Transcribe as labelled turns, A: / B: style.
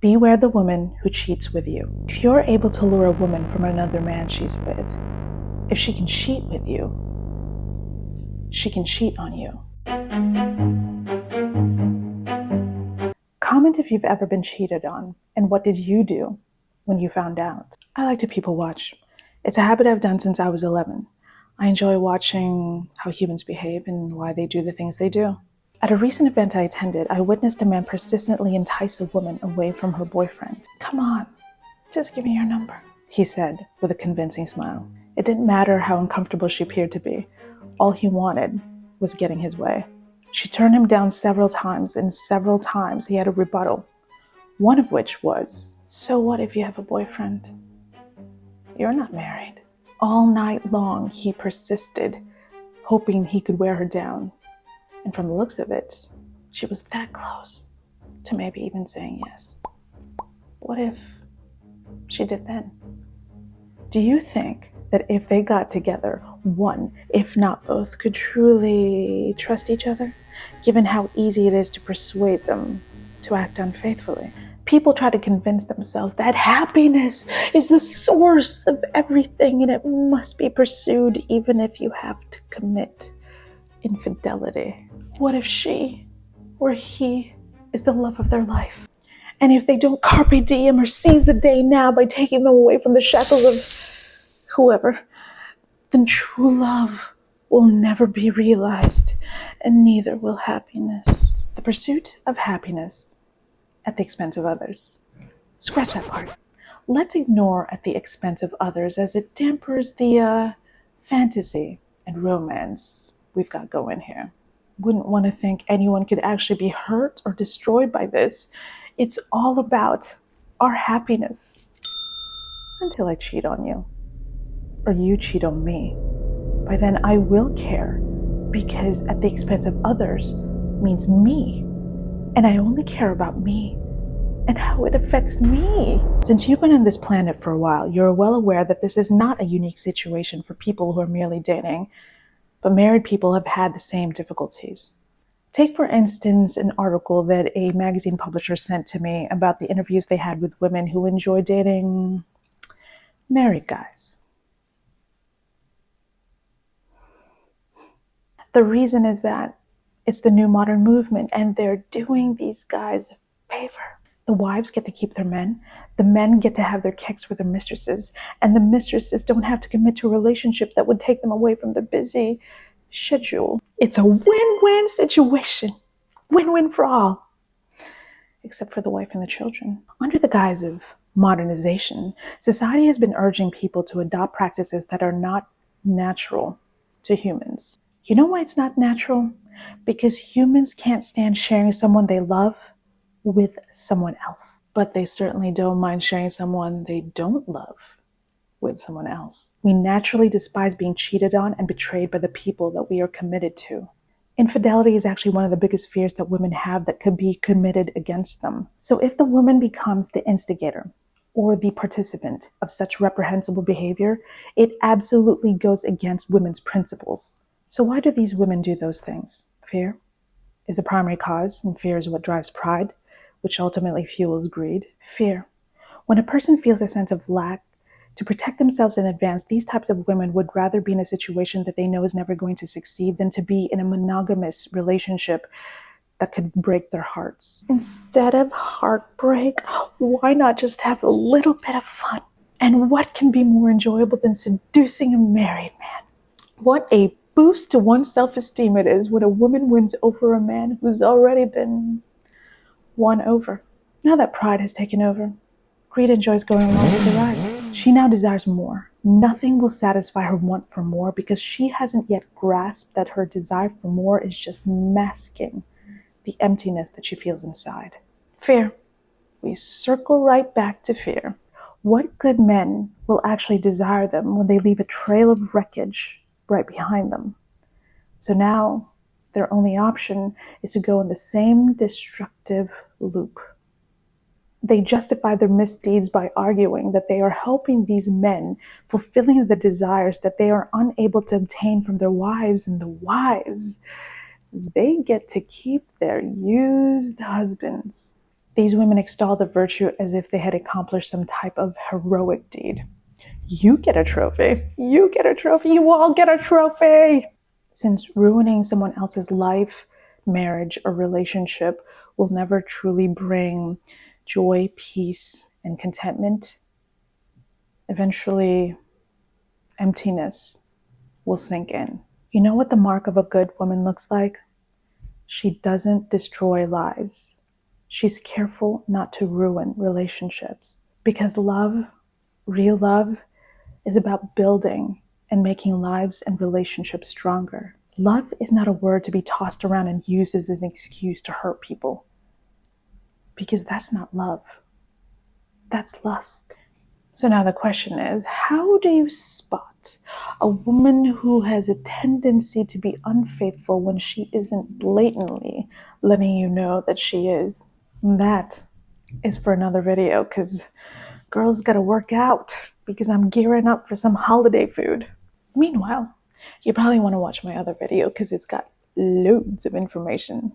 A: Beware the woman who cheats with you. If you're able to lure a woman from another man she's with, if she can cheat with you, she can cheat on you. Comment if you've ever been cheated on, and what did you do when you found out? I like to people watch. It's a habit I've done since I was 11. I enjoy watching how humans behave and why they do the things they do. At a recent event I attended, I witnessed a man persistently entice a woman away from her boyfriend. "Come on, just give me your number," he said with a convincing smile. It didn't matter how uncomfortable she appeared to be. All he wanted was getting his way. She turned him down several times, and several times he had a rebuttal. One of which was, "So what if you have a boyfriend? You're not married." All night long he persisted, hoping he could wear her down. And from the looks of it, she was that close to maybe even saying yes. What if she did then? Do you think that if they got together, one, if not both, could truly trust each other, given how easy it is to persuade them to act unfaithfully? People try to convince themselves that happiness is the source of everything and it must be pursued even if you have to commit infidelity. What if she or he is the love of their life? And if they don't carpe diem or seize the day now by taking them away from the shackles of whoever, then true love will never be realized, and neither will happiness. The pursuit of happiness at the expense of others. Scratch that part. Let's ignore at the expense of others, as it dampers the fantasy and romance we've got going here. Wouldn't want to think anyone could actually be hurt or destroyed by this. It's all about our happiness. Until I cheat on you, or you cheat on me. By then I will care, because at the expense of others means me. And I only care about me and how it affects me. Since you've been on this planet for a while, you're well aware that this is not a unique situation for people who are merely dating, but married people have had the same difficulties. Take, for instance, an article that a magazine publisher sent to me about the interviews they had with women who enjoy dating married guys. The reason is that it's the new modern movement, and they're doing these guys a favor. The wives get to keep their men, the men get to have their kicks with their mistresses, and the mistresses don't have to commit to a relationship that would take them away from their busy schedule. It's a win-win situation. Win-win for all. Except for the wife and the children. Under the guise of modernization, society has been urging people to adopt practices that are not natural to humans. You know why it's not natural? Because humans can't stand sharing someone they love with someone else. But they certainly don't mind sharing someone they don't love with someone else. We naturally despise being cheated on and betrayed by the people that we are committed to. Infidelity is actually one of the biggest fears that women have that could be committed against them. So if the woman becomes the instigator or the participant of such reprehensible behavior, it absolutely goes against women's principles. So why do these women do those things? Fear is the primary cause, and fear is what drives pride, which ultimately fuels greed. Fear. When a person feels a sense of lack, to protect themselves in advance, these types of women would rather be in a situation that they know is never going to succeed than to be in a monogamous relationship that could break their hearts. Instead of heartbreak, why not just have a little bit of fun? And what can be more enjoyable than seducing a married man? What a boost to one's self-esteem it is when a woman wins over a man who's already been won over. Now that pride has taken over, greed enjoys going along with the ride. She now desires more. Nothing will satisfy her want for more because she hasn't yet grasped that her desire for more is just masking the emptiness that she feels inside. Fear. We circle right back to fear. What good men will actually desire them when they leave a trail of wreckage right behind them? So now their only option is to go in the same destructive loop. They justify their misdeeds by arguing that they are helping these men, fulfilling the desires that they are unable to obtain from their wives, and the wives, they get to keep their used husbands. These women extol the virtue as if they had accomplished some type of heroic deed. You get a trophy. You get a trophy. You all get a trophy. Since ruining someone else's life, marriage, or relationship will never truly bring joy, peace, and contentment, eventually emptiness will sink in. You know what the mark of a good woman looks like? She doesn't destroy lives. She's careful not to ruin relationships. Because love, real love, is about building and making lives and relationships stronger. Love is not a word to be tossed around and used as an excuse to hurt people. Because that's not love. That's lust. So now the question is, how do you spot a woman who has a tendency to be unfaithful when she isn't blatantly letting you know that she is? And that is for another video, because girls gotta work out, because I'm gearing up for some holiday food. Meanwhile, you probably want to watch my other video because it's got loads of information.